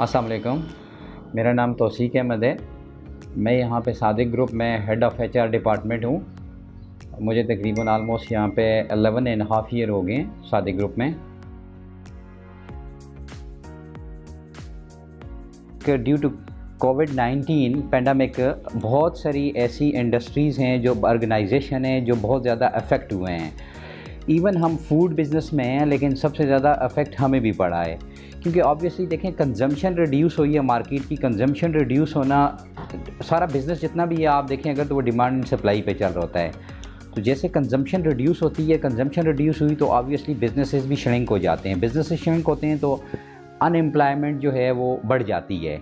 अस्सलाम वालेकुम। मेरा नाम तौसीक अहमद है। मैं यहाँ पे सादिक ग्रुप में हेड ऑफ़ एचआर डिपार्टमेंट हूँ। मुझे तकरीबन ऑलमोस्ट यहाँ पे 11 एंड हाफ़ ईयर हो गए हैं सादिक ग्रुप में। ड्यू टू कोविड-19 पैंडमिक बहुत सारी ऐसी इंडस्ट्रीज़ हैं, जो ऑर्गेनाइजेशन हैं, जो बहुत ज़्यादा अफेक्ट हुए हैं। इवन हम फूड बिज़नेस में हैं, लेकिन सबसे ज़्यादा अफेक्ट हमें भी पड़ा है, क्योंकि ऑब्वियसली देखें कंजम्पशन रिड्यूस हुई है, मार्केट की कंजम्पशन रिड्यूस होना, सारा बिज़नेस जितना भी है आप देखें अगर, तो वो डिमांड एंड सप्लाई पे चल रहा होता है। तो जैसे कंजम्पशन रिड्यूस होती है, कंजम्पशन रिड्यूस हुई तो ऑब्वियसली बिज़नेसेस भी श्रिंक हो जाते हैं। बिज़नेसेस श्रिंक होते हैं तो अनएम्प्लॉयमेंट जो है वो बढ़ जाती है।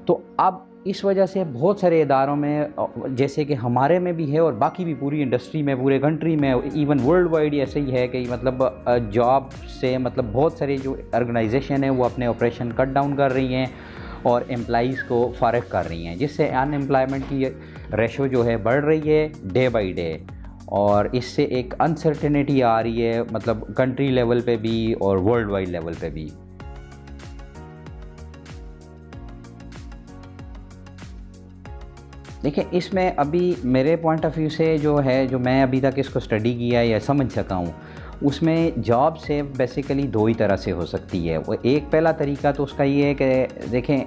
तो अब इस वजह से बहुत सारे इदारों में, जैसे कि हमारे में भी है और बाकी भी पूरी इंडस्ट्री में, पूरे कंट्री में, इवन वर्ल्ड वाइड ऐसे ही है कि मतलब जॉब से मतलब बहुत सारे जो ऑर्गेनाइजेशन है वो अपने ऑपरेशन कट डाउन कर रही हैं और एम्प्लॉइज़ को फ़ारिग कर रही हैं, जिससे अनएम्प्लॉयमेंट की रेशो जो है बढ़ रही है डे बाई डे। और इससे एक अनसर्टेनिटी आ रही है, मतलब कंट्री लेवल पे भी और वर्ल्ड वाइड लेवल पे भी। देखिए, इसमें अभी मेरे पॉइंट ऑफ व्यू से जो है, जो मैं अभी तक इसको स्टडी किया या समझ सका हूँ, उसमें जॉब सेव बेसिकली दो ही तरह से हो सकती है। वो एक पहला तरीका तो उसका ये है कि देखें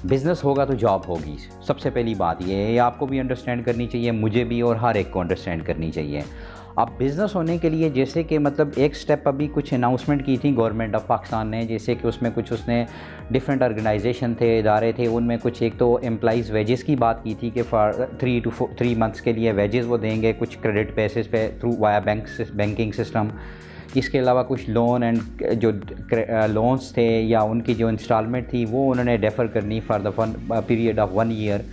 बिज़नेस होगा तो जॉब होगी। सबसे पहली बात ये है, ये आपको भी अंडरस्टैंड करनी चाहिए, मुझे भी, और हर एक को अंडरस्टैंड करनी चाहिए। अब बिज़नेस होने के लिए जैसे कि मतलब एक स्टेप अभी कुछ अनाउंसमेंट की थी गवर्नमेंट ऑफ पाकिस्तान ने, जैसे कि उसमें कुछ उसने डिफरेंट ऑर्गेनाइजेशन थे, इदारे थे, उनमें कुछ एक तो एम्प्लॉइज़ वेजेस की बात की थी कि फॉर 3 मंथ्स के लिए वेजेस वो देंगे कुछ क्रेडिट बेसिस पे थ्रू वाया बैंकिंग सिस्टम। इसके अलावा कुछ लोन एंड जो लोन्स थे या उनकी जो इंस्टॉलमेंट थी वो उन्होंने डेफर करनी for the period of 1 year.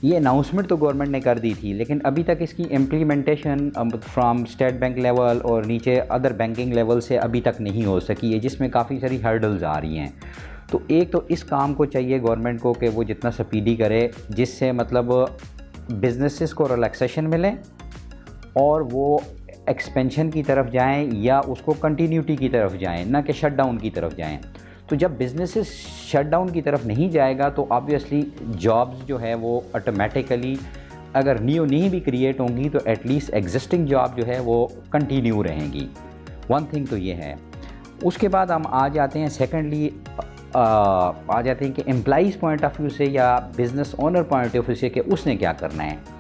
ये अनाउंसमेंट तो गवर्नमेंट ने कर दी थी, लेकिन अभी तक इसकी implementation from state bank level और नीचे अदर बैंकिंग लेवल से अभी तक नहीं हो सकी है, जिसमें काफ़ी सारी हर्डल्स आ रही हैं। तो एक तो इस काम को चाहिए गवर्नमेंट को कि वो जितना स्पीडी करे, जिससे मतलब बिजनेसेस को रिलैक्सेशन मिले और वो एक्सपेंशन की तरफ जाएं या उसको कंटिन्यूटी की तरफ जाएं, ना कि शट डाउन की तरफ जाएं। तो जब बिज़नेसेस शट डाउन की तरफ नहीं जाएगा तो ऑब्वियसली जॉब्स जो है वो ऑटोमेटिकली, अगर न्यू नहीं भी क्रिएट होंगी तो एटलीस्ट एग्जिस्टिंग जॉब जो है वो कंटिन्यू रहेंगी। वन थिंग तो ये है। उसके बाद हम आ जाते हैं सेकेंडली, आ जाते हैं कि एम्प्लॉइज़ पॉइंट ऑफ व्यू से या business owner point of view से कि उसने क्या करना है।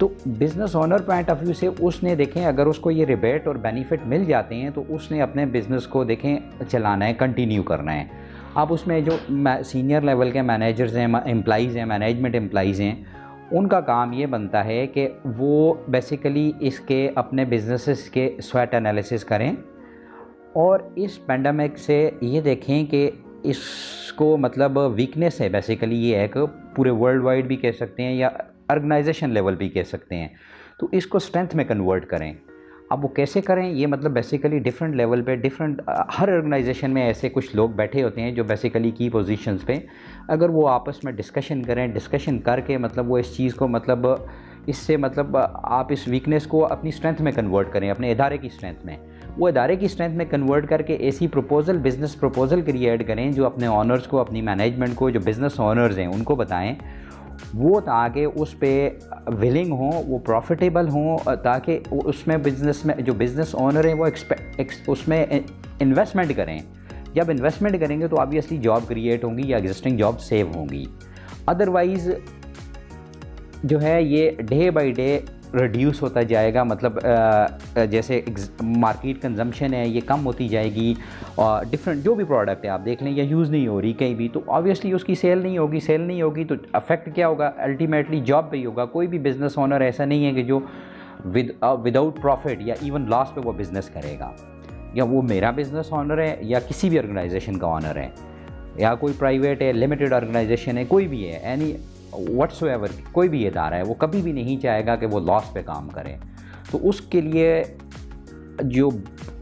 तो business owner point of view से उसने देखें, अगर उसको ये रिबेट और बेनिफिट मिल जाते हैं तो उसने अपने बिज़नेस को देखें चलाना है, कंटिन्यू करना है। अब उसमें जो सीनियर लेवल के मैनेजर्स हैं, एम्प्लॉइज़ हैं, मैनेजमेंट एम्प्लॉइज़ हैं, उनका काम ये बनता है कि वो बेसिकली इसके अपने बिज़नेसेस के स्वॉट एनालिसिस करें और इस पेंडेमिक से ये देखें कि इसको मतलब वीकनेस है, बेसिकली ये है कि पूरे वर्ल्ड वाइड भी कह सकते हैं या ऑर्गेनाइजेशन लेवल भी कह सकते हैं, तो इसको स्ट्रेंथ में कन्वर्ट करें। अब वो कैसे करें, ये मतलब बेसिकली डिफरेंट लेवल पे डिफरेंट, हर ऑर्गेनाइजेशन में ऐसे कुछ लोग बैठे होते हैं जो बेसिकली की पोजीशंस पे, अगर वो आपस में डिस्कशन करें, डिस्कशन करके मतलब वो इस चीज़ को मतलब इससे मतलब आप इस वीकनेस को अपनी स्ट्रेंथ में कन्वर्ट करें, अपने इदारे की स्ट्रेंथ में। वो इदारे की स्ट्रेंथ में कन्वर्ट करके ऐसी प्रपोज़ल, बिज़नेस प्रपोज़ल क्रिएट करें जो अपने ऑनर्स को, अपनी मैनेजमेंट को, जो बिज़नेस ऑनर्स हैं उनको बताएं, वो ताकि उस पे विलिंग हो, वो प्रॉफिटेबल हो, ताकि उसमें बिज़नेस में जो बिज़नेस ओनर हैं वो उसमें इन्वेस्टमेंट करें। जब इन्वेस्टमेंट करेंगे तो ऑब्वियसली जॉब क्रिएट होंगी या एग्जिस्टिंग जॉब सेव होंगी। अदरवाइज़ जो है ये डे बाय डे रिड्यूस होता जाएगा, मतलब जैसे मार्केट कंजम्पशन है ये कम होती जाएगी और डिफरेंट जो भी प्रोडक्ट है आप देख लें या यूज़ नहीं हो रही कहीं भी, तो ऑब्वियसली उसकी सेल नहीं होगी तो अफेक्ट क्या होगा, अल्टीमेटली जॉब पे ही होगा। कोई भी बिज़नेस ओनर ऐसा नहीं है कि जो विदाउट प्रॉफिट या इवन लॉस पे वो बिज़नेस करेगा, या वो मेरा बिज़नेस ओनर है या किसी भी ऑर्गेनाइजेशन का ओनर है या कोई प्राइवेट है, लिमिटेड ऑर्गेनाइजेशन है, कोई भी है, एनी व्हाट्सोएवर कोई भी इदारा है, वो कभी भी नहीं चाहेगा कि वो लॉस पे काम करे। तो उसके लिए जो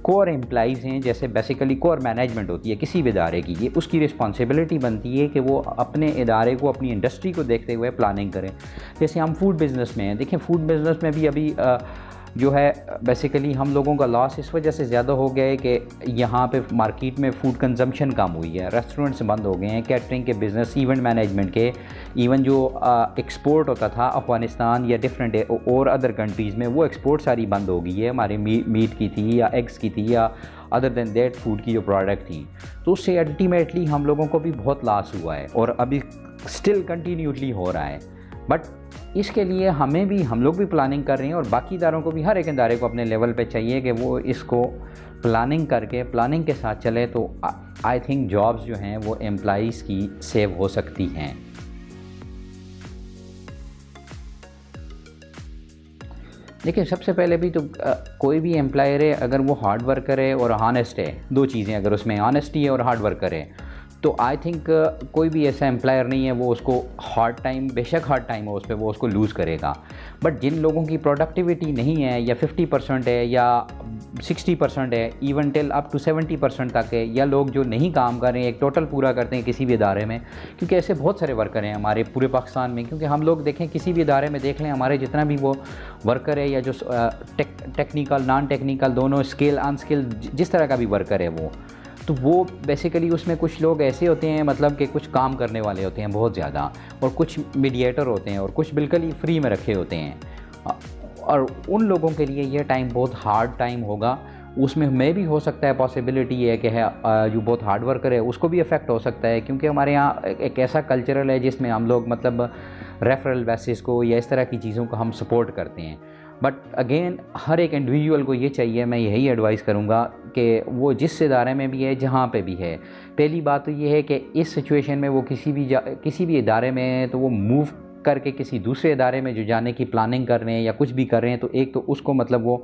कोर एम्प्लॉइज़ हैं, जैसे बेसिकली कोर मैनेजमेंट होती है किसी भी इदारे की, ये उसकी रिस्पॉन्सिबिलिटी बनती है कि वो अपने इदारे को, अपनी इंडस्ट्री को देखते हुए प्लानिंग करें। जैसे हम फूड बिज़नेस में हैं, देखें फूड बिज़नेस में भी अभी जो है बेसिकली हम लोगों का लॉस इस वजह से ज़्यादा हो गया है कि यहाँ पे मार्केट में फ़ूड कंजम्पशन कम हुई है, रेस्टोरेंट्स बंद हो गए हैं, कैटरिंग के बिज़नेस, इवेंट मैनेजमेंट के, इवन जो एक्सपोर्ट होता था अफ़गानिस्तान या डिफरेंट और अदर कंट्रीज़ में, वो एक्सपोर्ट सारी बंद हो गई है, हमारी मीट की थी या एग्स की थी या अदर दैन दैट फूड की जो प्रोडक्ट थी। तो उससे अल्टीमेटली हम लोगों को भी बहुत लॉस हुआ है और अभी स्टिल कंटिन्यूसली हो रहा है। बट इसके लिए हम लोग भी प्लानिंग कर रहे हैं और बाकी इदारों को भी, हर एक इदारे को अपने लेवल पे चाहिए कि वो इसको प्लानिंग करके प्लानिंग के साथ चले, तो आई थिंक जॉब्स जो हैं वो एम्प्लॉइज़ की सेव हो सकती हैं। देखिए, सबसे पहले भी तो कोई भी एम्प्लॉयर है अगर वो हार्ड वर्कर है और हॉनेस्ट है, दो चीज़ें अगर उसमें ऑनेस्टी है और हार्ड वर्कर है, तो आई थिंक कोई भी ऐसा एम्प्लॉयर नहीं है वो उसको हार्ड टाइम, बेशक हार्ड टाइम हो उस पर, वो उसको लूज़ करेगा। बट जिन लोगों की प्रोडक्टिविटी नहीं है या 50% है या 60% है, इवन टिल अप टू 70% तक है, या लोग जो नहीं काम कर रहे हैं, एक टोटल पूरा करते हैं किसी भी इदारे में, क्योंकि ऐसे बहुत सारे वर्कर हैं हमारे पूरे पाकिस्तान में। क्योंकि हम लोग देखें किसी भी इदारे में देख लें, हमारे जितना भी वो वर्कर है या जो टेक्निकल नॉन टेक्निकल दोनों, स्किल अनस्किल, जिस तरह का भी वर्कर है तो वो बेसिकली उसमें कुछ लोग ऐसे होते हैं, मतलब कि कुछ काम करने वाले होते हैं बहुत ज़्यादा, और कुछ मीडिएटर होते हैं और कुछ बिल्कुल ही फ्री में रखे होते हैं। और उन लोगों के लिए ये टाइम बहुत हार्ड टाइम होगा। उसमें में भी हो सकता है, पॉसिबिलिटी है कि जो बहुत हार्ड वर्कर है उसको भी इफ़ेक्ट हो सकता है, क्योंकि हमारे यहाँ एक ऐसा कल्चरल है जिसमें हम लोग मतलब रेफरल बेसिस को या इस तरह की चीज़ों को हम सपोर्ट करते हैं। बट अगेन हर एक इंडिविजुअल को ये चाहिए, मैं यही एडवाइस करूँगा कि वो जिस इदारे में भी है, जहाँ पे भी है, पहली बात तो ये है कि इस सिचुएशन में वो किसी भी इदारे में है तो वो मूव करके किसी दूसरे इदारे में जो जाने की प्लानिंग कर रहे हैं या कुछ भी कर रहे हैं, तो एक तो उसको मतलब वो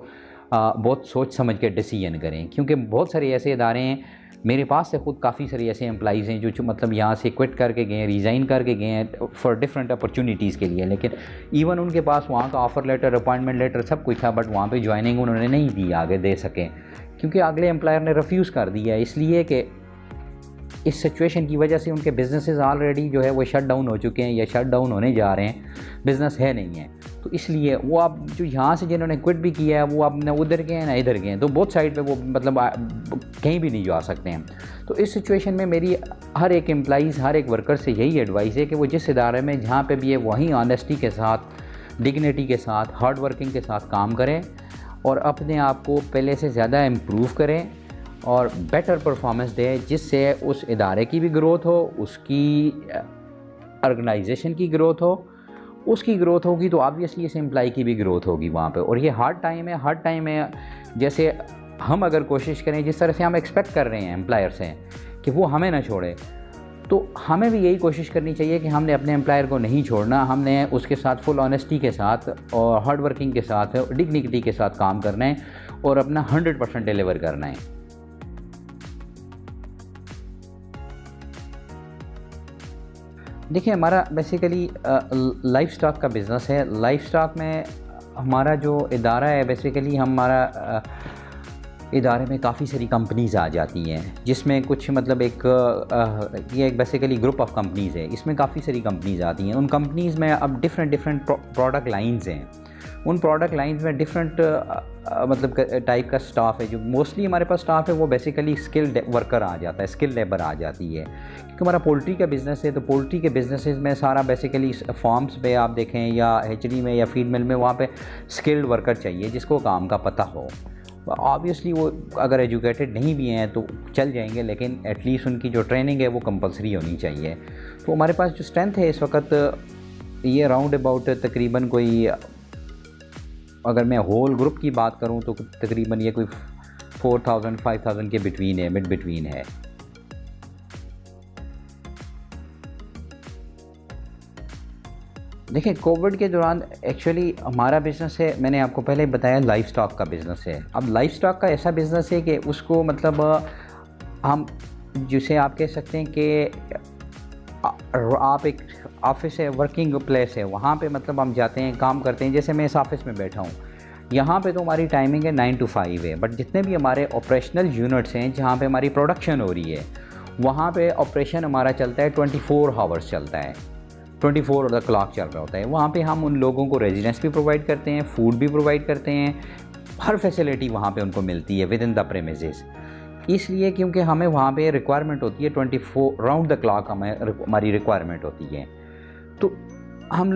बहुत सोच समझ के डिसीजन करें। क्योंकि बहुत सारे ऐसे इदारे हैं, मेरे पास से खुद काफ़ी सारे ऐसे एम्प्लॉइज़ हैं जो मतलब यहाँ से क्विट करके गए हैं, रिज़ाइन करके गए हैं फॉर डिफरेंट अपॉर्चुनिटीज़ के लिए, लेकिन इवन उनके पास वहाँ का ऑफ़र लेटर, अपॉइंटमेंट लेटर सब कुछ था, बट वहाँ पे ज्वाइनिंग उन्होंने नहीं दी, आगे दे सकें, क्योंकि अगले एम्प्लॉयर ने रिफ्यूज़ कर दिया। इसलिए कि इस सिचुएशन की वजह से उनके बिज़नेसेस ऑलरेडी जो है वो शट डाउन हो चुके हैं या शट डाउन होने जा रहे हैं, बिज़नेस है नहीं है। तो इसलिए वो अब जो यहाँ से जिन्होंने क्विट भी किया है वो अब ना उधर गए ना इधर गए, तो बोथ साइड पे वो मतलब कहीं भी नहीं जा सकते हैं। तो इस सिचुएशन में मेरी हर एक एम्प्लॉइज़, हर एक वर्कर से यही एडवाइस है कि वो जिस इदारे में जहाँ पे भी है वहीं ऑनेस्टी के साथ, डिग्निटी के साथ, हार्ड वर्किंग के साथ काम करें और अपने आप को पहले से ज़्यादा इम्प्रूव करें और बेटर परफॉर्मेंस दें, जिससे उस इदारे की भी ग्रोथ हो, उसकी ऑर्गेनाइजेशन की ग्रोथ हो, उसकी ग्रोथ होगी तो ऑब्वियसली इस एम्प्लॉय की भी ग्रोथ होगी वहाँ पे। और ये हार्ड टाइम है, जैसे हम अगर कोशिश करें, जिस तरह से हम एक्सपेक्ट कर रहे हैं एम्प्लॉयर से कि वो हमें ना छोड़े, तो हमें भी यही कोशिश करनी चाहिए कि हमने अपने एम्प्लॉयर को नहीं छोड़ना, हमने उसके साथ फुल ऑनेस्टी के साथ और हार्ड वर्किंग के साथ, डिग्निटी के साथ काम करना है और अपना 100% डिलीवर करना है। देखिए, हमारा बेसिकली लाइफ स्टॉक का बिज़नेस है। लाइफ स्टॉक में हमारा जो इदारा है, बेसिकली हमारा इदारे में काफ़ी सारी कंपनीज़ आ जाती हैं, जिसमें कुछ मतलब ये एक बेसिकली ग्रुप ऑफ कंपनीज़ है, इसमें काफ़ी सारी कंपनीज़ आती हैं। उन कंपनीज़ में अब डिफरेंट प्रोडक्ट लाइंस हैं। उन प्रोडक्ट लाइंस में डिफरेंट मतलब टाइप का स्टाफ है। जो मोस्टली हमारे पास स्टाफ है वो बेसिकली स्किल्ड वर्कर आ जाता है, स्किल्ड लेबर आ जाती है, क्योंकि हमारा पोल्ट्री का बिज़नेस है। तो पोल्ट्री के बिज़नेसेस में सारा बेसिकली फार्म्स पे आप देखें या हेचरी में या फीड मिल में, वहाँ पे स्किल्ड वर्कर चाहिए जिसको काम का पता हो। ऑब्वियसली वो अगर एजुकेटेड नहीं भी हैं तो चल जाएंगे, लेकिन एटलीस्ट उनकी जो ट्रेनिंग है वो कंपलसरी होनी चाहिए। तो हमारे पास जो स्ट्रेंथ है इस वक्त ये राउंड अबाउट तकरीबन कोई, अगर मैं होल ग्रुप की बात करूं तो तकरीबन ये कोई 4000-5000 के बिटवीन है, मिड बिटवीन है। देखिए, कोविड के दौरान एक्चुअली हमारा बिज़नेस है, मैंने आपको पहले बताया लाइफ स्टॉक का बिज़नेस है। अब लाइफ स्टॉक का ऐसा बिज़नेस है कि उसको मतलब हम जिसे आप कह सकते हैं कि आप एक ऑफिस है, वर्किंग प्लेस है, वहाँ पे मतलब हम जाते हैं, काम करते हैं। जैसे मैं इस ऑफिस में बैठा हूँ, यहाँ पे तो हमारी टाइमिंग है 9 to 5 है, बट जितने भी हमारे ऑपरेशनल यूनिट्स हैं जहाँ पे हमारी प्रोडक्शन हो रही है, वहाँ पे ऑपरेशन हमारा चलता है 24 आवर्स चलता है। 24 द क्लॉक चल रहा होता है। वहाँ पे हम उन लोगों को रेजिडेंस भी प्रोवाइड करते हैं, फूड भी प्रोवाइड करते हैं, हर फैसिलिटी वहाँ पे उनको मिलती है विद इन द प्रेमिसेस। इसलिए क्योंकि हमें वहाँ पे रिक्वायरमेंट होती है 24 राउंड द क्लॉक हमारी रिक्वायरमेंट होती है। तो हम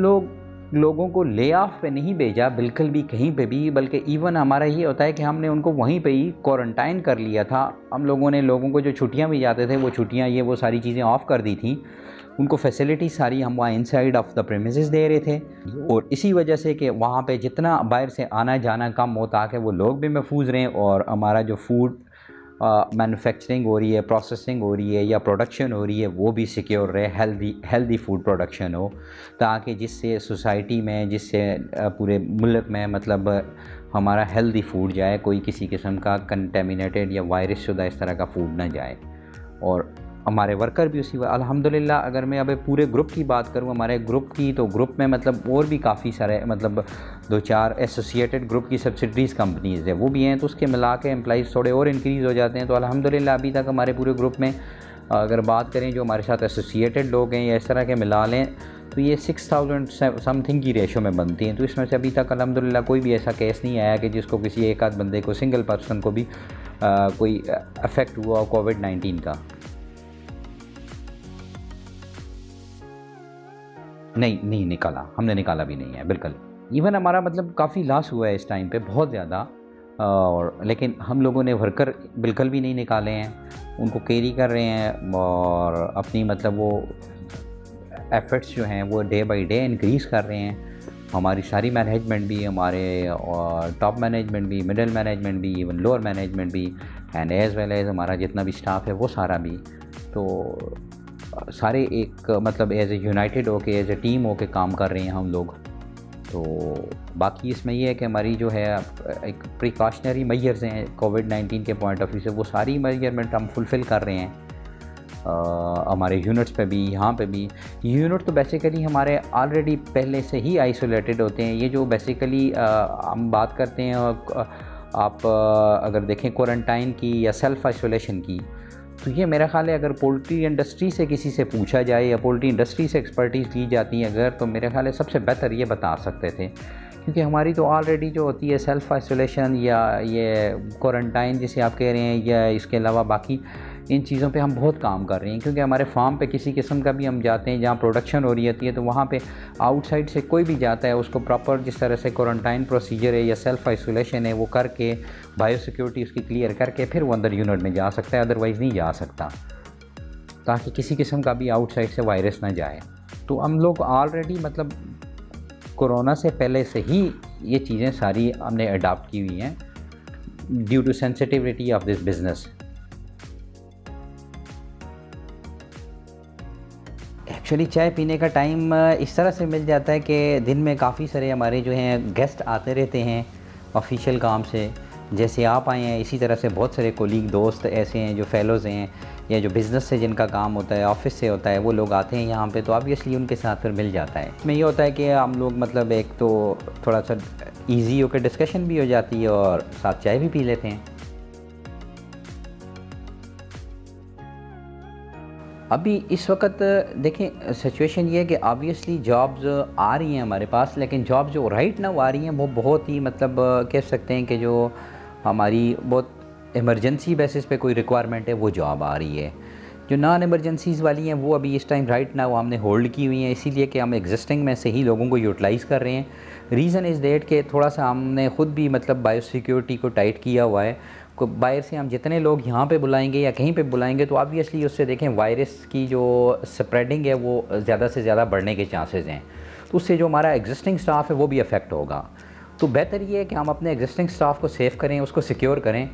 लोगों को ले ऑफ पे नहीं भेजा बिल्कुल भी कहीं पे भी, बल्कि इवन हमारा ये होता है कि हमने उनको वहीं पे ही क्वारंटाइन कर लिया था। हम लोगों ने लोगों को जो छुट्टियां भी जाते थे वो छुट्टियां ये वो सारी चीज़ें ऑफ़ कर दी थी। उनको फैसिलिटी सारी हम वहाँ इनसाइड ऑफ द प्रेमिसेस दे रहे थे, और इसी वजह से कि वहाँ पे जितना बाहर से आना जाना कम हो ताकि वो लोग भी महफूज रहें और हमारा जो फूड मैन्युफैक्चरिंग हो रही है, प्रोसेसिंग हो रही है या प्रोडक्शन हो रही है वो भी सिक्योर रहे, हेल्दी फूड प्रोडक्शन हो, ताकि जिससे सोसाइटी में, जिससे पूरे मुल्क में मतलब हमारा हेल्दी फूड जाए, कोई किसी किस्म का कंटेमिनेटेड या वायरस शुदा इस तरह का फूड ना जाए। और हमारे वर्कर भी उसी अल्हम्दुलिल्लाह। अगर मैं अब पूरे ग्रुप की बात करूँ, हमारे ग्रुप की, तो ग्रुप में मतलब और भी काफ़ी सारे मतलब 2-4 एसोसिएटेड ग्रुप की सब्सिडरीज़ कंपनीज़ है वो भी हैं, तो उसके मिला के एम्प्लॉइज़ थोड़े और इंक्रीज़ हो जाते हैं। तो अल्हम्दुलिल्लाह अभी तक हमारे पूरे ग्रुप में अगर बात करें जो हमारे साथ एसोसिएटेड लोग हैं या इस तरह के मिला लें तो ये 6000 समथिंग की रेशो में बनती हैं। तो इसमें से अभी तक अल्हम्दुलिल्लाह कोई भी ऐसा केस नहीं आया कि जिसको किसी एक आध बंदे को, सिंगल पर्सन को भी कोई अफेक्ट हुआ कोविड-19 का। नहीं निकाला, हमने निकाला भी नहीं है बिल्कुल। इवन हमारा मतलब काफ़ी लॉस हुआ है इस टाइम पे बहुत ज़्यादा, और लेकिन हम लोगों ने वर्कर बिल्कुल भी नहीं निकाले हैं, उनको कैरी कर रहे हैं और अपनी मतलब वो एफ़र्ट्स जो हैं वो डे बाय डे इंक्रीज़ कर रहे हैं। हमारी सारी मैनेजमेंट भी, हमारे और टॉप मैनेजमेंट भी, मिडिल मैनेजमेंट भी, इवन लोअर मैनेजमेंट भी, एंड एज़ वेल एज़ हमारा जितना भी स्टाफ है वो सारा भी, तो सारे एक मतलब एज ए यूनाइटेड होके, एज ए टीम होके काम कर रहे हैं हम लोग। तो बाकी इसमें ये है कि हमारी जो है एक प्रिकॉशनरी मेजर्स हैं कोविड-19 के पॉइंट ऑफ व्यू से, वो सारी मेजरमेंट हम फुलफ़िल कर रहे हैं हमारे यूनिट्स पे भी, यहाँ पे भी। यूनिट तो बेसिकली हमारे ऑलरेडी पहले से ही आइसोलेटेड होते हैं। ये जो बेसिकली हम बात करते हैं, आप अगर देखें क्वारंटाइन की या सेल्फ़ आइसोलेशन की, तो ये मेरा ख़्याल है अगर पोल्ट्री इंडस्ट्री से किसी से पूछा जाए या पोल्ट्री इंडस्ट्री से एक्सपर्टीज़ ली जाती है अगर, तो मेरे ख़्याल है सबसे बेहतर ये बता सकते थे। क्योंकि हमारी तो ऑलरेडी जो होती है सेल्फ़ आइसोलेशन या ये क्वारंटाइन जिसे आप कह रहे हैं, या इसके अलावा बाकी इन चीज़ों पे हम बहुत काम कर रहे हैं। क्योंकि हमारे फार्म पे किसी किस्म का भी हम जाते हैं जहाँ प्रोडक्शन हो रही होती है, तो वहाँ पे आउटसाइड से कोई भी जाता है उसको प्रॉपर जिस तरह से क्वारंटाइन प्रोसीजर है या सेल्फ़ आइसोलेशन है वो करके, बायोसिक्योरिटी उसकी क्लियर करके फिर वो अंदर यूनिट में जा सकता है, अदरवाइज़ नहीं जा सकता, ताकि किसी किस्म का भी आउटसाइड से वायरस ना जाए। तो हम लोग ऑलरेडी मतलब कोरोना से पहले से ही ये चीज़ें सारी हमने अडॉप्ट की हुई हैं due to sensitivity of this business. Actually चाय पीने का टाइम इस तरह से मिल जाता है कि दिन में काफ़ी सारे हमारे जो हैं गेस्ट आते रहते हैं ऑफिशियल काम से, जैसे आप आए हैं इसी तरह से बहुत सारे कोलीग दोस्त ऐसे हैं जो फेलोज़ हैं या जो बिज़नेस से जिनका काम होता है, ऑफ़िस से होता है, वो लोग आते हैं यहाँ पे, तो ऑब्वियसली उनके साथ फिर मिल जाता है। इसमें ये होता है कि हम लोग मतलब एक तो थोड़ा सा ईजी होकर डिस्कशन भी हो जाती है और साथ चाय भी पी लेते हैं। अभी इस वक्त देखें सिचुएशन ये है कि ऑब्वियसली जॉब्स आ रही हैं हमारे पास, लेकिन जॉब जो राइट नाउ आ रही हैं वो बहुत ही मतलब कह सकते हैं कि जो हमारी बहुत इमरजेंसी बेसिस पे कोई रिक्वायरमेंट है वो जॉब आ रही है। जो नॉन इमरजेंसीज़ वाली हैं वो अभी इस टाइम राइट नाउ हमने होल्ड की हुई हैं, इसीलिए कि हम एग्जिस्टिंग में से ही लोगों को यूटिलाइज़ कर रहे हैं। रीज़न इज़ दैट कि थोड़ा सा हमने ख़ुद भी मतलब बायोसिक्योरिटी को टाइट किया हुआ है। को बाहर से हम जितने लोग यहाँ पे बुलाएंगे या कहीं पे बुलाएंगे तो ऑब्वियसली उससे देखें वायरस की जो स्प्रेडिंग है वो ज़्यादा से ज़्यादा बढ़ने के चांसेस हैं, तो उससे जो हमारा एग्जिस्टिंग स्टाफ है वो भी अफेक्ट होगा। तो बेहतर ये है कि हम अपने एग्जिस्टिंग स्टाफ को सेव करें, उसको सिक्योर करें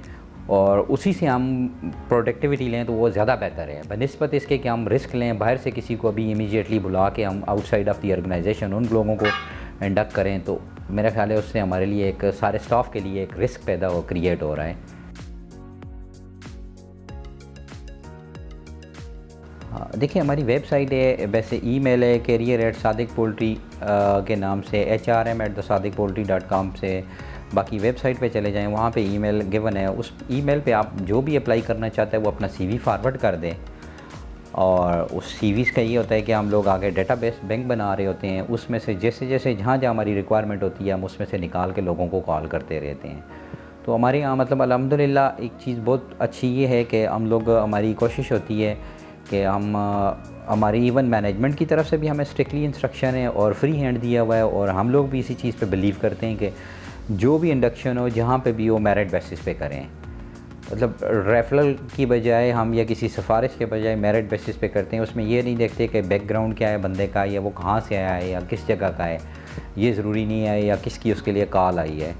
और उसी से हम प्रोडक्टिविटी लें, तो वो ज़्यादा बेहतर है बनिस्बत इसके कि हम रिस्क लें बाहर से किसी को अभी इमीडिएटली बुला के हम आउटसाइड ऑफ द ऑर्गेनाइजेशन उन लोगों को इंडक्ट करें। तो मेरा ख्याल है उससे हमारे लिए एक सारे स्टाफ के लिए एक रिस्क पैदा हो क्रिएट हो रहा है। देखिए हमारी वेबसाइट है, वैसे ईमेल है career@sadiqpoultry के नाम से, hrm@sadiqpoultry.com से। बाकी वेबसाइट पे चले जाएं, वहाँ पे ईमेल गिवन है, उस ईमेल पे आप जो भी अप्लाई करना चाहते हैं वो अपना CV फॉरवर्ड कर दें और उस सीवीज़ का ये होता है कि हम लोग आगे डेटाबेस बैंक बना रहे होते हैं, उसमें से जैसे जैसे जहाँ जहाँ हमारी रिक्वायरमेंट होती है हम उसमें से निकाल के लोगों को कॉल करते रहते हैं। तो हमारे यहाँ मतलब अल्हम्दुलिल्लाह एक चीज़ बहुत अच्छी ये है कि हम लोग, हमारी कोशिश होती है कि हम हमारी इवन मैनेजमेंट की तरफ से भी हमें स्ट्रिक्टली इंस्ट्रक्शन है और फ्री हैंड दिया हुआ है, और हम लोग भी इसी चीज़ पे बिलीव करते हैं कि जो भी इंडक्शन हो जहाँ पे भी हो मेरिट बेसिस पे करें। मतलब रेफरल की बजाय हम या किसी सिफारिश के बजाय मेरिट बेसिस पे करते हैं। उसमें ये नहीं देखते कि बैकग्राउंड क्या है बंदे का, या वो कहाँ से आया है या किस जगह का है, ये ज़रूरी नहीं है, या किसकी उसके लिए कॉल आई है।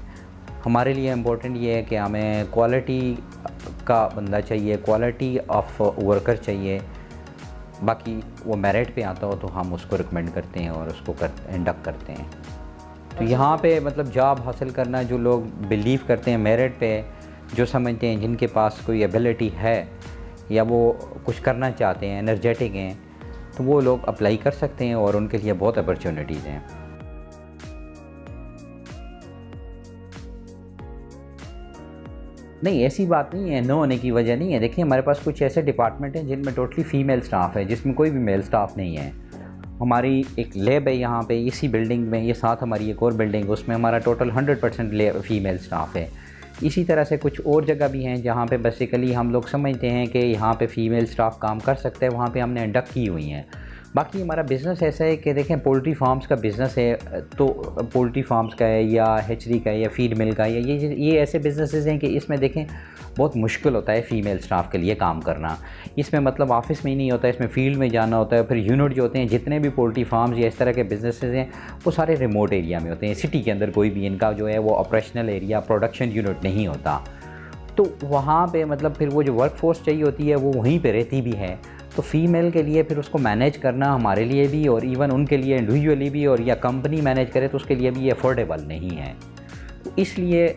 हमारे लिए इम्पोर्टेंट ये है कि हमें क्वालिटी का बंदा चाहिए, क्वालिटी ऑफ वर्कर चाहिए। बाकी वो मेरिट पे आता हो तो हम उसको रिकमेंड करते हैं और उसको इंडक्ट करते हैं। तो यहाँ पे मतलब जॉब हासिल करना, जो लोग बिलीव करते हैं मेरिट पे, जो समझते हैं जिनके पास कोई एबिलिटी है या वो कुछ करना चाहते हैं, एनर्जेटिक हैं, तो वो लोग अप्लाई कर सकते हैं और उनके लिए बहुत अपॉर्चुनिटीज़ हैं। नहीं, ऐसी बात नहीं है, नो होने की वजह नहीं है। देखिए हमारे पास कुछ ऐसे डिपार्टमेंट हैं जिनमें टोटली फ़ीमेल स्टाफ है, जिसमें कोई भी मेल स्टाफ नहीं है। हमारी एक लैब है यहाँ पे इसी बिल्डिंग में, ये साथ हमारी एक और बिल्डिंग, उसमें हमारा टोटल 100% फ़ीमेल स्टाफ है। इसी तरह से कुछ और जगह भी हैं जहाँ पे बेसिकली हम लोग समझते हैं कि यहाँ पे फ़ीमेल स्टाफ काम कर सकते हैं, वहाँ पे हमने इंडक्ट की हुई हैं। बाकी हमारा बिज़नेस ऐसा है कि देखें पोल्ट्री फार्म्स का बिज़नेस है, तो पोल्ट्री फार्म्स का है या हैचरी का है या फीड मिल का है, या ये ऐसे बिज़नेसेस हैं कि इसमें देखें बहुत मुश्किल होता है फ़ीमेल स्टाफ के लिए काम करना। इसमें मतलब ऑफिस में ही नहीं होता है, इसमें फ़ील्ड में जाना होता है। फिर यूनिट जो होते हैं, जितने भी पोल्ट्री फार्म्स या इस तरह के बिज़नेसेस हैं, वो सारे रिमोट एरिया में होते हैं। सिटी के अंदर कोई भी इनका जो है वो ऑपरेशनल एरिया, प्रोडक्शन यूनिट नहीं होता। तो वहाँ पे मतलब फिर वो जो वर्क फोर्स चाहिए होती है वो वहीं पे रहती भी है। तो फ़ीमेल के लिए फिर उसको मैनेज करना हमारे लिए भी, और इवन उनके लिए इंडिविजुअली भी, और या कंपनी मैनेज करे तो उसके लिए भी अफोर्डेबल नहीं है। तो इसलिए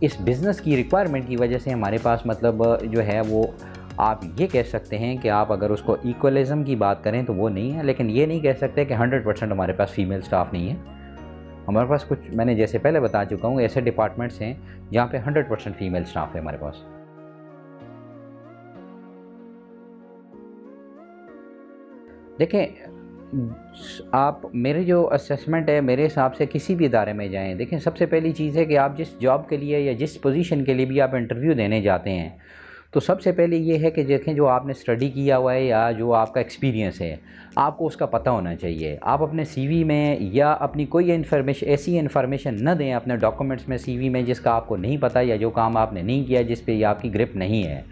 इस बिज़नेस की रिक्वायरमेंट की वजह से हमारे पास मतलब जो है वो, आप ये कह सकते हैं कि आप अगर उसको इक्वलिज़म की बात करें तो वो नहीं है, लेकिन ये नहीं कह सकते कि 100% हमारे पास फ़ीमेल स्टाफ नहीं है। हमारे पास कुछ, मैंने जैसे पहले बता चुका हूँ, ऐसे डिपार्टमेंट्स हैं जहाँ पे 100% फ़ीमेल स्टाफ है हमारे पास। देखें, आप, मेरे जो असेसमेंट है, मेरे हिसाब से किसी भी इदारे में जाएं, देखें सबसे पहली चीज़ है कि आप जिस जॉब के लिए या जिस पोजीशन के लिए भी आप इंटरव्यू देने जाते हैं, तो सबसे पहले ये है कि देखें जो आपने स्टडी किया हुआ है या जो आपका एक्सपीरियंस है, आपको उसका पता होना चाहिए। आप अपने सीवी में या अपनी कोई इन्फॉर्मेशन, ऐसी इन्फॉर्मेशन न दें अपने डॉक्यूमेंट्स में, सीवी में, जिसका आपको नहीं पता या जो काम आपने नहीं किया, जिस पे आपकी ग्रिप नहीं है।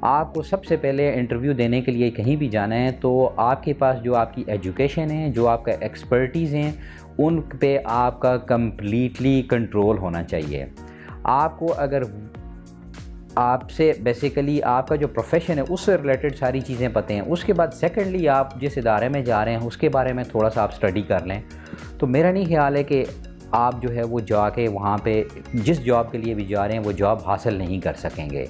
आपको सबसे पहले इंटरव्यू देने के लिए कहीं भी जाना है तो आपके पास जो आपकी एजुकेशन है, जो आपका एक्सपर्टीज़ हैं, उन पे आपका कंप्लीटली कंट्रोल होना चाहिए। आपको अगर आपसे बेसिकली आपका जो प्रोफेशन है उससे रिलेटेड सारी चीज़ें पता हैं, उसके बाद सेकेंडली आप जिस इदारे में जा रहे हैं उसके बारे में थोड़ा सा आप स्टडी कर लें, तो मेरा नहीं ख्याल है कि आप जो है वो जाके वहाँ पे जिस जॉब के लिए भी जा रहे हैं वो जॉब हासिल नहीं कर सकेंगे।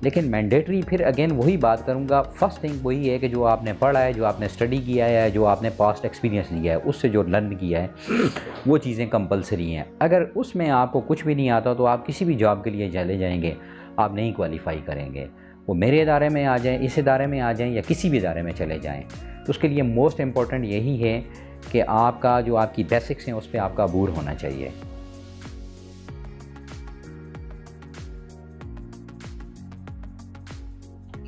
लेकिन मैंडेटरी, फिर अगेन वही बात करूँगा, फर्स्ट थिंग वही है कि जो आपने पढ़ा है, जो आपने स्टडी किया है, जो आपने पास्ट एक्सपीरियंस लिया है, उससे जो लर्न किया है वो चीज़ें कंपलसरी हैं। अगर उसमें आपको कुछ भी नहीं आता तो आप किसी भी जॉब के लिए चले जाएंगे, आप नहीं क्वालिफाई करेंगे। वो मेरे इदारे में आ जाएँ, इस इदारे में आ जाएँ या किसी भी इदारे में चले जाएँ, तो उसके लिए मोस्ट इम्पॉर्टेंट यही है कि आपका जो आपकी बेसिक्स हैं उस पर आपका अबूर होना चाहिए।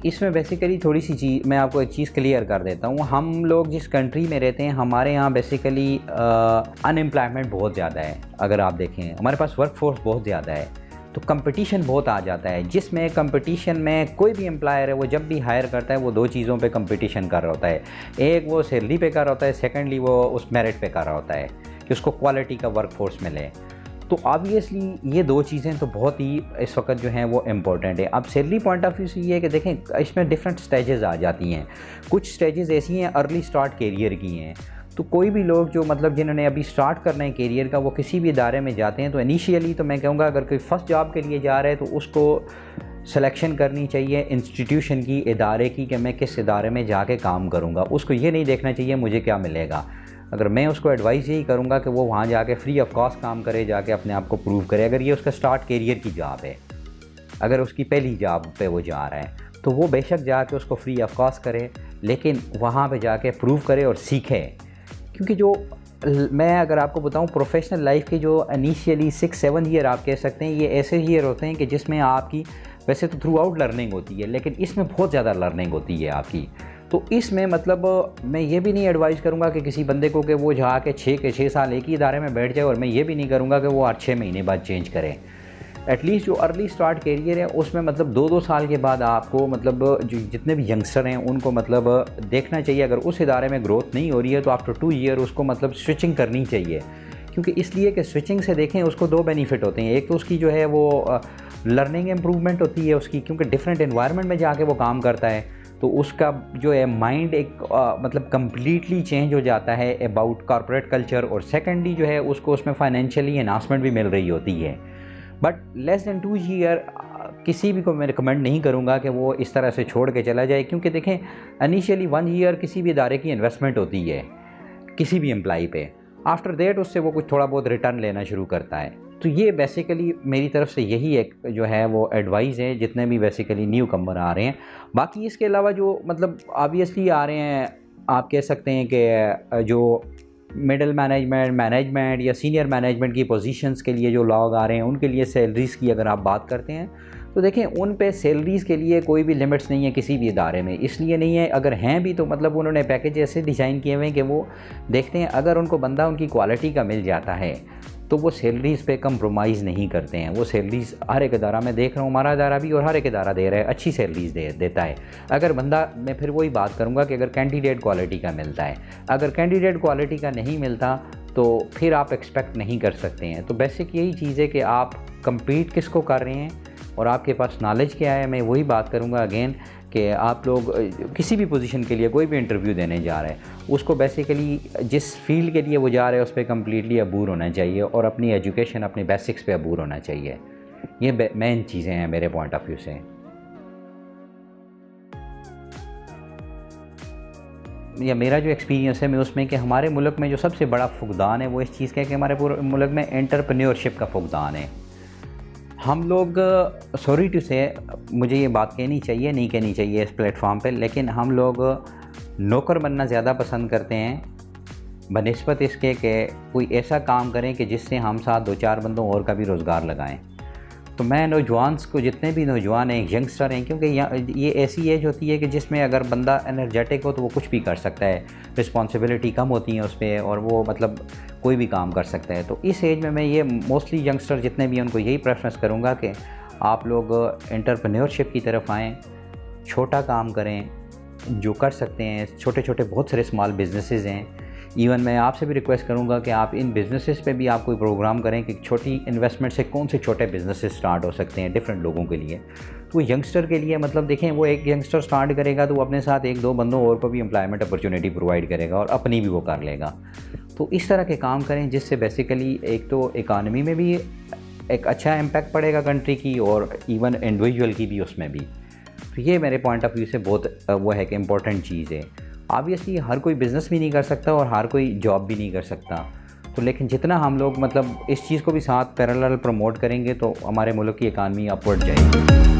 इसमें बेसिकली थोड़ी सी चीज़ मैं आपको एक चीज़ क्लियर कर देता हूँ। हम लोग जिस कंट्री में रहते हैं, हमारे यहाँ बेसिकली अनएम्प्लॉयमेंट बहुत ज़्यादा है। अगर आप देखें हमारे पास वर्क फोर्स बहुत ज़्यादा है, तो कंपटीशन बहुत आ जाता है, जिसमें कंपटीशन में कोई भी एम्प्लॉयर है वो जब भी हायर करता है वो दो चीज़ों पे कंपटीशन कर रहा होता है। एक वो सैलरी पे कर रहा होता है, सेकेंडली वो उस मेरिट पे कर रहा होता है कि उसको क्वालिटी का वर्क फोर्स मिले। तो ऑब्वियसली ये दो चीज़ें तो बहुत ही इस वक्त जो हैं वो इम्पोर्टेंट है। अब सैलरी पॉइंट ऑफ व्यू से ये है कि देखें इसमें डिफरेंट स्टेजेस आ जाती हैं। कुछ स्टेजेस ऐसी हैं अर्ली स्टार्ट कैरियर की हैं, तो कोई भी लोग जो मतलब जिन्होंने अभी स्टार्ट करना है कैरियर का, वो किसी भी इदारे में जाते हैं तो इनिशियली तो मैं कहूँगा अगर कोई फर्स्ट जॉब के लिए जा रहा है तो उसको सिलेक्शन करनी चाहिए इंस्टीट्यूशन की, इदारे की, कि मैं किस इदारे में जाके काम करूँगा। उसको ये नहीं देखना चाहिए मुझे क्या मिलेगा। अगर मैं उसको एडवाइस यही करूँगा कि वो वहाँ जाके फ्री ऑफ कॉस्ट काम करे, जाके अपने आप को प्रूव करे, अगर ये उसका स्टार्ट कैरियर की जॉब है, अगर उसकी पहली जॉब पे वो जा रहा है। तो वो बेशक जाके उसको फ्री ऑफ कॉस्ट करे, लेकिन वहाँ पे जाके प्रूव करे और सीखे। क्योंकि जो मैं अगर आपको बताऊँ, प्रोफेशनल लाइफ के जो इनिशियली 6-7 ईयर आप कह सकते हैं, ये ऐसे ईयर होते हैं कि जिसमें आपकी वैसे तो थ्रू आउट लर्निंग होती है, लेकिन इसमें बहुत ज़्यादा लर्निंग होती है आपकी। तो इसमें मतलब मैं ये भी नहीं एडवाइस करूँगा कि किसी बंदे को कि वो जाके 6 साल एक ही इदारे में बैठ जाए, और मैं ये भी नहीं करूँगा कि वो हर 6 महीने बाद चेंज करें। एटलीस्ट जो अर्ली स्टार्ट करियर है उसमें मतलब 2-2 साल के बाद आपको मतलब जो जितने भी यंगस्टर हैं उनको मतलब देखना चाहिए। अगर उस इदारे में ग्रोथ नहीं हो रही है तो आफ्टर 2 ईयर उसको मतलब स्विचिंग करनी चाहिए। क्योंकि इसलिए कि स्विचिंग से देखें उसको 2 बेनिफिट होते हैं। एक तो उसकी जो है वो लर्निंग इम्प्रूवमेंट होती है उसकी, क्योंकि डिफरेंट एनवायरनमेंट में जाके वो काम करता है, तो उसका जो है माइंड एक मतलब कम्प्लीटली चेंज हो जाता है अबाउट कॉर्पोरेट कल्चर। और सेकेंडली जो है उसको उसमें फाइनेंशियली एनहांसमेंट भी मिल रही होती है। बट लेस दैन 2 ईयर किसी भी को मैं रिकमेंड नहीं करूँगा कि वो इस तरह से छोड़ के चला जाए। क्योंकि देखें इनिशियली 1 ईयर किसी भी इदारे की इन्वेस्टमेंट होती है किसी भी एम्प्लॉई पे, आफ्टर दैट उससे वो कुछ थोड़ा बहुत रिटर्न लेना शुरू करता है। तो ये बेसिकली मेरी तरफ से यही एक जो है वो एडवाइस है जितने भी बेसिकली न्यू कमर आ रहे हैं। बाकी इसके अलावा जो मतलब ऑब्वियसली आ रहे हैं, आप कह सकते हैं कि जो मिडिल मैनेजमेंट या सीनियर मैनेजमेंट की पोजीशंस के लिए जो लोग आ रहे हैं उनके लिए सैलरीज़ की अगर आप बात करते हैं तो देखें उन पे सैलरीज़ के लिए कोई भी लिमिट्स नहीं है किसी भी इदारे में। इसलिए नहीं है, अगर हैं भी तो मतलब उन्होंने पैकेज ऐसे डिज़ाइन किए हुए हैं कि वो देखते हैं अगर उनको बंदा उनकी क्वालिटी का मिल जाता है तो वो सैलरीज़ पे कंप्रोमाइज़ नहीं करते हैं। वो सैलरीज़ हर एक इदारा में देख रहा हूँ, हमारा इदारा भी और हर एक इदारा दे रहा है, अच्छी सैलरीज़ देता है। अगर बंदा, मैं फिर वही बात करूँगा कि अगर कैंडिडेट क्वालिटी का मिलता है, अगर कैंडिडेट क्वालिटी का नहीं मिलता तो फिर आप एक्सपेक्ट नहीं कर सकते हैं। तो बेसिक यही चीज़ है कि आप कम्पीट किसको कर रहे हैं और आपके पास नॉलेज क्या है। मैं वही बात करूँगा अगेन कि आप लोग किसी भी पोजीशन के लिए कोई भी इंटरव्यू देने जा रहे हैं उसको बेसिकली जिस फील्ड के लिए वो जा रहे हैं उस पर कम्प्लीटली अबूर होना चाहिए और अपनी एजुकेशन अपने बेसिक्स पे अबूर होना चाहिए। ये मेन चीज़ें हैं मेरे पॉइंट ऑफ व्यू से। या मेरा जो एक्सपीरियंस है मैं उसमें कि हमारे मुल्क में जो सबसे बड़ा फुकदान है वो इस चीज़ का है कि हमारे पूरे मुल्क में एंटरप्रेन्योरशिप का फुकदान है। हम लोग, सॉरी टू से, मुझे ये बात कहनी चाहिए नहीं कहनी चाहिए इस प्लेटफॉर्म पे, लेकिन हम लोग नौकर बनना ज़्यादा पसंद करते हैं बनिस्बत इसके कि कोई ऐसा काम करें कि जिससे हम साथ 2-4 बंदों और का भी रोज़गार लगाएं। तो मैं नौजवान्स को, जितने भी नौजवान हैं, यंगस्टर हैं, क्योंकि ये ऐसी एज होती है कि जिसमें अगर बंदा एनर्जेटिक हो तो वो कुछ भी कर सकता है, रिस्पॉन्सिबिलिटी कम होती है उस पर और वो मतलब कोई भी काम कर सकता है। तो इस एज में मैं ये मोस्टली यंगस्टर जितने भी हैं उनको यही प्रेफरेंस करूँगा कि आप लोग एंटरप्रेन्योरशिप की तरफ आएँ, छोटा काम करें जो कर सकते हैं। छोटे छोटे बहुत सारे स्मॉल बिजनेसेस हैं। इवन मैं आपसे भी रिक्वेस्ट करूंगा कि आप इन बिज़नेसेस पे भी आप कोई प्रोग्राम करें कि छोटी इन्वेस्टमेंट से कौन से छोटे बिज़नेसेस स्टार्ट हो सकते हैं डिफरेंट लोगों के लिए। तो यंगस्टर के लिए मतलब देखें, वो एक यंगस्टर स्टार्ट करेगा तो वो अपने साथ 1-2 बंदों और को भी एम्प्लॉयमेंट अपॉर्चुनिटी प्रोवाइड करेगा और अपनी भी वो कर लेगा। तो इस तरह के काम करें जिससे बेसिकली एक तो इकानमी में भी एक अच्छा इम्पैक्ट पड़ेगा कंट्री की और इवन इंडिविजुअल की भी उसमें भी। तो ये मेरे पॉइंट ऑफ व्यू से बहुत वो है कि इम्पोर्टेंट चीज़ है। ऑब्वियसली हर कोई बिज़नेस भी नहीं कर सकता और हर कोई जॉब भी नहीं कर सकता, तो लेकिन जितना हम लोग मतलब इस चीज़ को भी साथ पैरेलल प्रमोट करेंगे तो हमारे मुल्क की इकानमी अपवर्ड जाएगी।